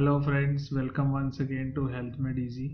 Hello friends, welcome once again to health made easy.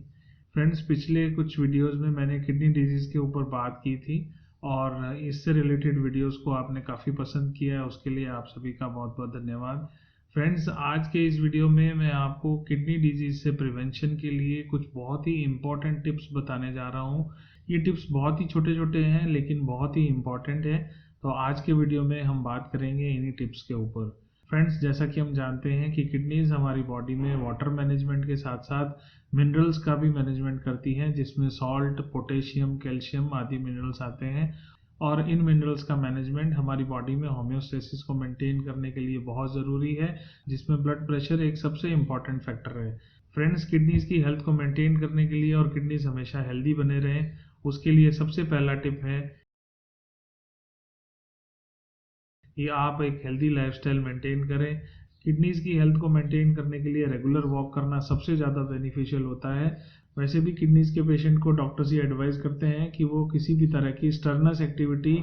Friends, पिछले कुछ videos में मैंने किडनी डिजीज़ के ऊपर बात की थी और इससे रिलेटेड वीडियोस को आपने काफ़ी पसंद किया है, उसके लिए आप सभी का बहुत बहुत धन्यवाद। फ्रेंड्स, आज के इस वीडियो में मैं आपको किडनी डिजीज़ से प्रिवेंशन के लिए कुछ बहुत ही इम्पोर्टेंट टिप्स बताने जा रहा हूँ। ये टिप्स बहुत ही छोटे छोटे हैं लेकिन बहुत ही इम्पोर्टेंट है, तो आज के वीडियो में हम बात करेंगे इन्हीं टिप्स के ऊपर। फ्रेंड्स, जैसा कि हम जानते हैं कि किडनीज हमारी बॉडी में वाटर मैनेजमेंट के साथ साथ मिनरल्स का भी मैनेजमेंट करती हैं, जिसमें सॉल्ट, पोटेशियम, कैल्शियम आदि मिनरल्स आते हैं। और इन मिनरल्स का मैनेजमेंट हमारी बॉडी में होम्योस्टेसिस को मेंटेन करने के लिए बहुत ज़रूरी है, जिसमें ब्लड प्रेशर एक सबसे इम्पॉर्टेंट फैक्टर है। फ्रेंड्स, किडनीज की हेल्थ को मेंटेन करने के लिए और किडनीज हमेशा हेल्दी बने रहें, उसके लिए सबसे पहला टिप है कि आप एक हेल्दी लाइफस्टाइल मेंटेन करें। किडनीज की हेल्थ को मेंटेन करने के लिए रेगुलर वॉक करना सबसे ज़्यादा बेनिफिशियल होता है। वैसे भी किडनीज के पेशेंट को डॉक्टर्स ये एडवाइस करते हैं कि वो किसी भी तरह की स्टर्नस एक्टिविटी,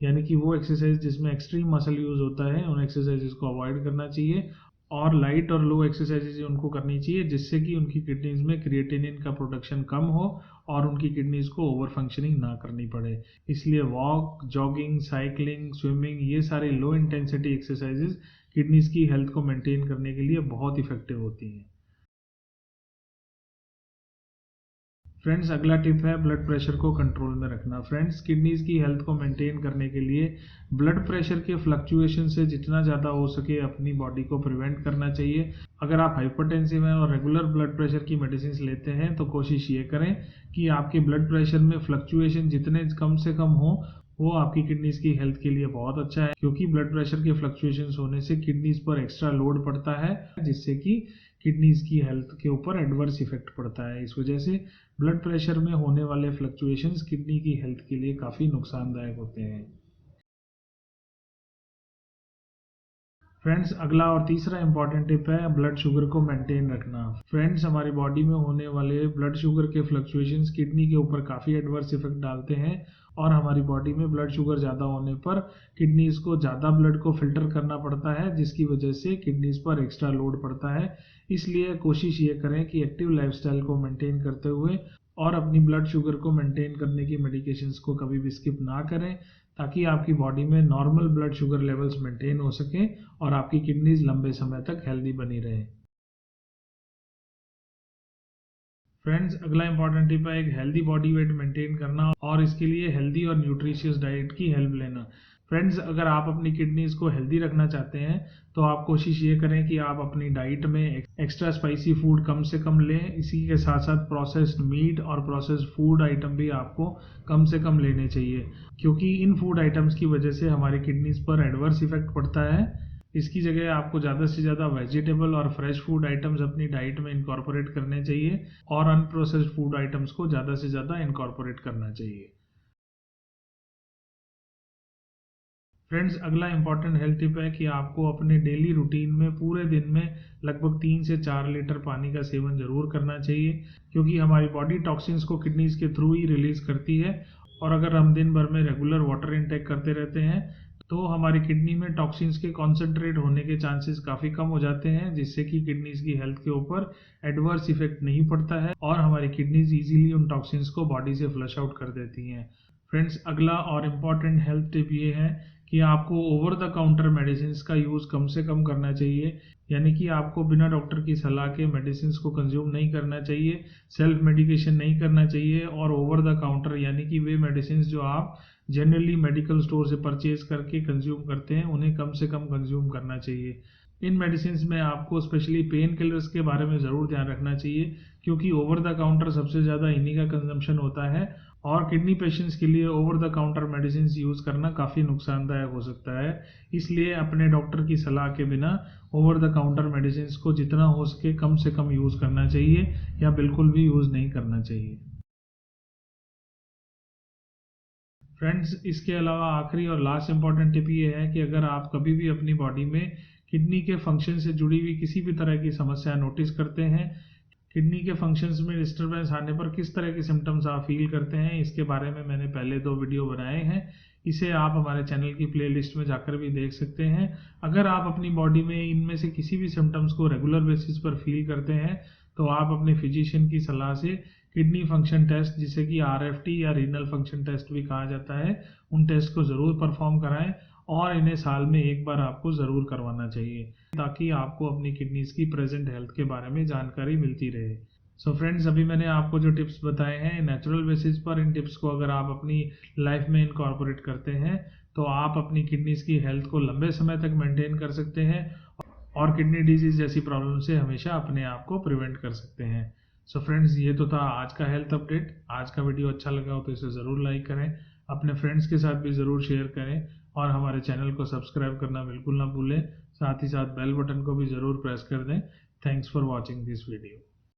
यानी कि वो एक्सरसाइज जिसमें एक्सट्रीम मसल यूज होता है, उन एक्सरसाइजेज को अवॉइड करना चाहिए और लाइट और लो एक्सरसाइजेज उनको करनी चाहिए, जिससे कि उनकी किडनीज में क्रिएटिनिन का प्रोडक्शन कम हो और उनकी किडनीज को ओवर फंक्शनिंग ना करनी पड़े। इसलिए वॉक, जॉगिंग, साइकिलिंग, स्विमिंग, ये सारे लो इंटेंसिटी एक्सरसाइजेज किडनीज की हेल्थ को मेंटेन करने के लिए बहुत इफेक्टिव होती हैं। फ्रेंड्स, अगला टिप है ब्लड प्रेशर को कंट्रोल में रखना। फ्रेंड्स, किडनीज की हेल्थ को मेंटेन करने के लिए ब्लड प्रेशर के फ्लक्चुएशन से जितना ज़्यादा हो सके अपनी बॉडी को प्रिवेंट करना चाहिए। अगर आप हाइपरटेंसिव हैं और रेगुलर ब्लड प्रेशर की मेडिसिन लेते हैं तो कोशिश ये करें कि आपके ब्लड प्रेशर में फ्लक्चुएशन जितने कम से कम हो, वो आपकी किडनीज की हेल्थ के लिए बहुत अच्छा है, क्योंकि ब्लड प्रेशर के फ्लक्चुएशंस होने से किडनीज पर एक्स्ट्रा लोड पड़ता है, जिससे कि किडनीज की हेल्थ के ऊपर एडवर्स इफेक्ट पड़ता है। इस वजह से ब्लड प्रेशर में होने वाले फ्लक्चुएशंस किडनी की हेल्थ के लिए काफ़ी नुकसानदायक होते हैं। फ्रेंड्स, अगला और तीसरा इंपॉर्टेंट टिप है ब्लड शुगर को मेंटेन रखना। फ्रेंड्स, हमारी बॉडी में होने वाले ब्लड शुगर के फ्लक्चुएशंस किडनी के ऊपर काफ़ी एडवर्स इफेक्ट डालते हैं और हमारी बॉडी में ब्लड शुगर ज़्यादा होने पर किडनीज को ज़्यादा ब्लड को फिल्टर करना पड़ता है, जिसकी वजह से किडनीज पर एक्स्ट्रा लोड पड़ता है। इसलिए कोशिश ये करें कि एक्टिव लाइफस्टाइल को मेंटेन करते हुए और अपनी ब्लड शुगर को मेंटेन करने की मेडिकेशंस को कभी भी स्किप ना करें, ताकि आपकी बॉडी में normal blood sugar levels maintain हो सके और आपकी किडनीज लंबे समय तक हेल्दी बनी रहे। फ्रेंड्स, अगला इंपॉर्टेंट टिप है एक हेल्दी बॉडी वेट मेंटेन करना और इसके लिए हेल्दी और न्यूट्रिशियस डाइट की हेल्प लेना। फ्रेंड्स, अगर आप अपनी किडनीज को हेल्दी रखना चाहते हैं तो आप कोशिश ये करें कि आप अपनी डाइट में एक्स्ट्रा स्पाइसी फूड कम से कम लें। इसी के साथ साथ प्रोसेस्ड मीट और प्रोसेस्ड फूड आइटम भी आपको कम से कम लेने चाहिए, क्योंकि इन फूड आइटम्स की वजह से हमारी किडनीज पर एडवर्स इफेक्ट पड़ता है। इसकी जगह आपको ज़्यादा से ज़्यादा वेजिटेबल और फ्रेश फूड आइटम्स अपनी डाइट में इनकॉर्पोरेट करने चाहिए और अनप्रोसेस्ड फूड आइटम्स को ज़्यादा से ज़्यादा इनकॉर्पोरेट करना चाहिए। फ्रेंड्स, अगला इंपॉर्टेंट हेल्थ टिप है कि आपको अपने डेली रूटीन में पूरे दिन में लगभग 3 से 4 लीटर पानी का सेवन जरूर करना चाहिए, क्योंकि हमारी बॉडी टॉक्सिन्स को किडनीज के थ्रू ही रिलीज करती है और अगर हम दिन भर में रेगुलर वाटर इनटेक करते रहते हैं तो हमारी किडनी में टॉक्सिन्स के कॉन्सेंट्रेट होने के चांसेस काफ़ी कम हो जाते हैं, जिससे कि किडनीज की हेल्थ के ऊपर एडवर्स इफेक्ट नहीं पड़ता है और हमारी किडनीज इजीली उन टॉक्सिन्स को बॉडी से फ्लश आउट कर देती हैं। फ्रेंड्स, अगला और इम्पॉर्टेंट हेल्थ टिप ये है कि आपको ओवर द काउंटर मेडिसिन का यूज़ कम से कम करना चाहिए, यानी कि आपको बिना डॉक्टर की सलाह के मेडिसिन को कंज्यूम नहीं करना चाहिए, सेल्फ मेडिकेशन नहीं करना चाहिए और ओवर द काउंटर यानी कि वे मेडिसिन जो आप जनरली मेडिकल स्टोर से परचेज करके कंज्यूम करते हैं, उन्हें कम से कम कंज्यूम करना चाहिए। इन मेडिसिन में आपको स्पेशली पेन किलर्स के बारे में ज़रूर ध्यान रखना चाहिए, क्योंकि ओवर द काउंटर सबसे ज़्यादा इन्हीं का कंजम्पशन होता है और किडनी पेशेंट्स के लिए over the counter medicine use करना काफ़ी नुकसानदायक हो सकता है। इसलिए अपने डॉक्टर की सलाह के बिना ओवर द काउंटर मेडिसिन को जितना हो सके कम से कम यूज़ करना चाहिए या बिल्कुल भी यूज़ नहीं करना चाहिए। फ्रेंड्स, इसके अलावा आखिरी और लास्ट इंपॉर्टेंट टिप ये है कि अगर आप कभी भी अपनी बॉडी में किडनी के फंक्शन से जुड़ी हुई किसी भी तरह की समस्या नोटिस करते हैं, किडनी के फंक्शंस में डिस्टरबेंस आने पर किस तरह के सिम्टम्स आप फील करते हैं, इसके बारे में मैंने पहले 2 वीडियो बनाए हैं। इसे आप हमारे चैनल की प्लेलिस्ट में जाकर भी देख सकते हैं। अगर आप अपनी बॉडी में इनमें से किसी भी सिम्टम्स को रेगुलर बेसिस पर फील करते हैं तो आप अपने फिजिशियन की सलाह से किडनी फंक्शन टेस्ट, जिसे कि RFT या रीनल फंक्शन टेस्ट भी कहा जाता है, उन टेस्ट को ज़रूर परफॉर्म कराएं और इन्हें साल में एक बार आपको ज़रूर करवाना चाहिए, ताकि आपको अपनी किडनीज की प्रेजेंट हेल्थ के बारे में जानकारी मिलती रहे। सो फ्रेंड्स, अभी मैंने आपको जो टिप्स बताए हैं नेचुरल बेसिस पर, इन टिप्स को अगर आप अपनी लाइफ में इनकॉर्पोरेट करते हैं तो आप अपनी किडनीज की हेल्थ को लंबे समय तक मेंटेन कर सकते हैं और किडनी डिजीज जैसी प्रॉब्लम से हमेशा अपने आप को प्रिवेंट कर सकते हैं। सो फ्रेंड्स, ये तो था आज का हेल्थ अपडेट। आज का वीडियो अच्छा लगा हो तो इसे ज़रूर लाइक करें, अपने फ्रेंड्स के साथ भी ज़रूर शेयर करें और हमारे चैनल को सब्सक्राइब करना बिल्कुल ना भूलें। साथ ही साथ बेल बटन को भी ज़रूर प्रेस कर दें। Thanks for watching this video.